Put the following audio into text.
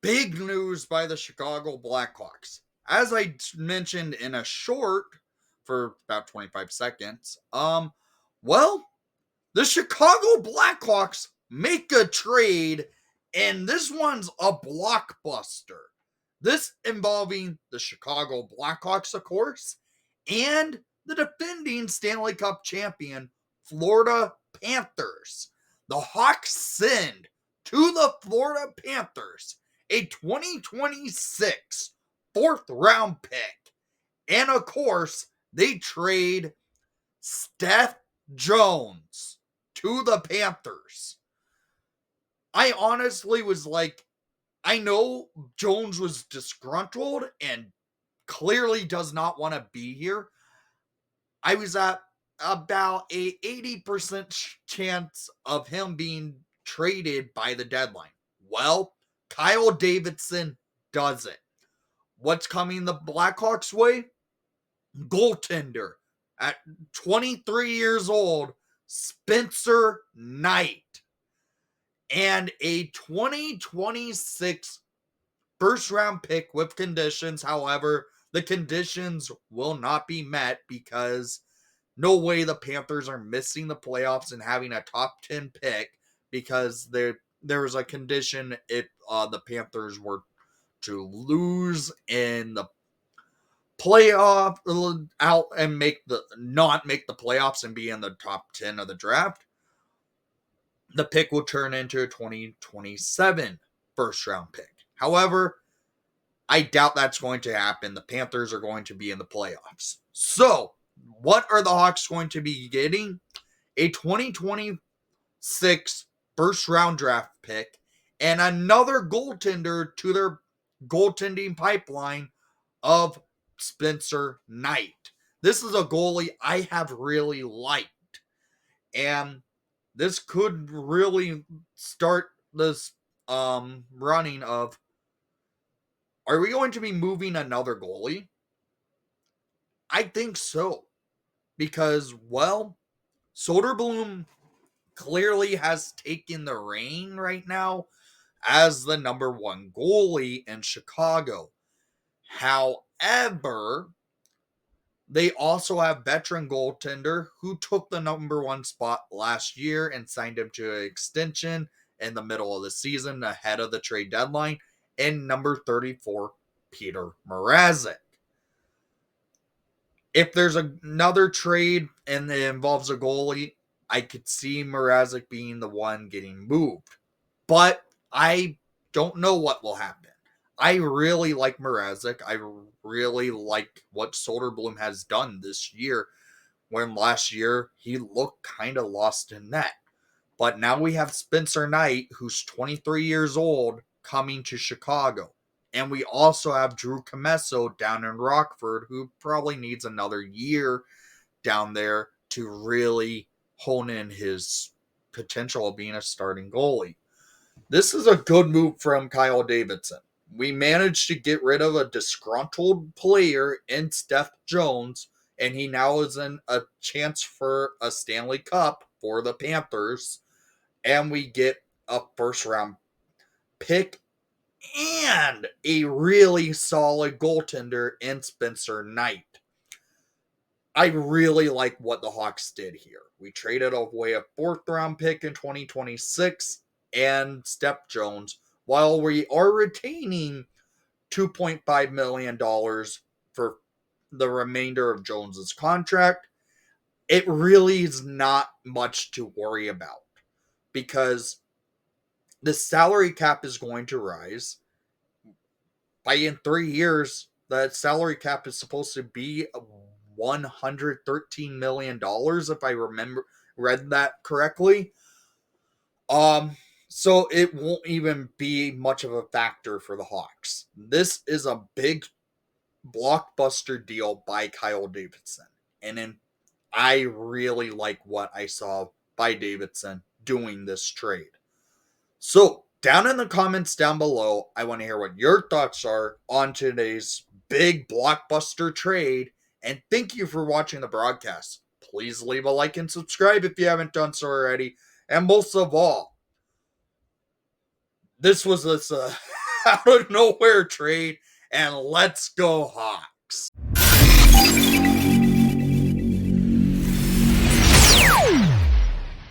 big news by the Chicago Blackhawks. As I mentioned in a short for about 25 seconds, well, the Chicago Blackhawks make a trade, and this one's a blockbuster. This involving the Chicago Blackhawks, of course, and the defending Stanley Cup champion, Florida Panthers. The Hawks send to the Florida Panthers a 2026 fourth round pick. And of course, they trade Seth Jones to the Panthers. I honestly was like, I know Jones was disgruntled and clearly does not want to be here. I was at about a 80% chance of him being traded by the deadline. Well, Kyle Davidson does it. What's coming the Blackhawks' way? Goaltender at 23 years old, Spencer Knight. And a 2026 first round pick with conditions. However, the conditions will not be met because no way the Panthers are missing the playoffs and having a top 10 pick because there was a condition if the Panthers were to lose in the playoff out and not make the playoffs and be in the top 10 of the draft. The pick will turn into a 2027 first round pick. However, I doubt that's going to happen. The Panthers are going to be in the playoffs. So, what are the Hawks going to be getting? A 2026 first round draft pick and another goaltender to their goaltending pipeline of Spencer Knight. This is a goalie I have really liked. And this could really start this running of, are we going to be moving another goalie? I think so. Because, well, Soderblom clearly has taken the reign right now as the number one goalie in Chicago. However, they also have veteran goaltender who took the number one spot last year and signed him to an extension in the middle of the season ahead of the trade deadline, and number 34, Peter Mrazek. If there's another trade and it involves a goalie, I could see Mrazek being the one getting moved. But I don't know what will happen. I really like Mrazek. I really like what Soderblom has done this year. When last year he looked kind of lost in net. But now we have Spencer Knight, who's 23 years old, coming to Chicago. And we also have Drew Commesso down in Rockford, who probably needs another year down there to really hone in his potential of being a starting goalie. This is a good move from Kyle Davidson. We managed to get rid of a disgruntled player in Seth Jones, and he now is in a chance for a Stanley Cup for the Panthers, and we get a first-round pick and a really solid goaltender in Spencer Knight. I really like what the Hawks did here. We traded away a fourth-round pick in 2026 and Seth Jones, while we are retaining $2.5 million for the remainder of Jones's contract. It really is not much to worry about because the salary cap is going to rise. In 3 years, the salary cap is supposed to be $113 million, if I read that correctly. So it won't even be much of a factor for the Hawks. This is a big blockbuster deal by Kyle Davidson. And I really like what I saw by Davidson doing this trade. So, down in the comments down below, I want to hear what your thoughts are on today's big blockbuster trade. And thank you for watching the broadcast. Please leave a like and subscribe if you haven't done so already. And most of all, this was out of nowhere trade, and let's go Hawks.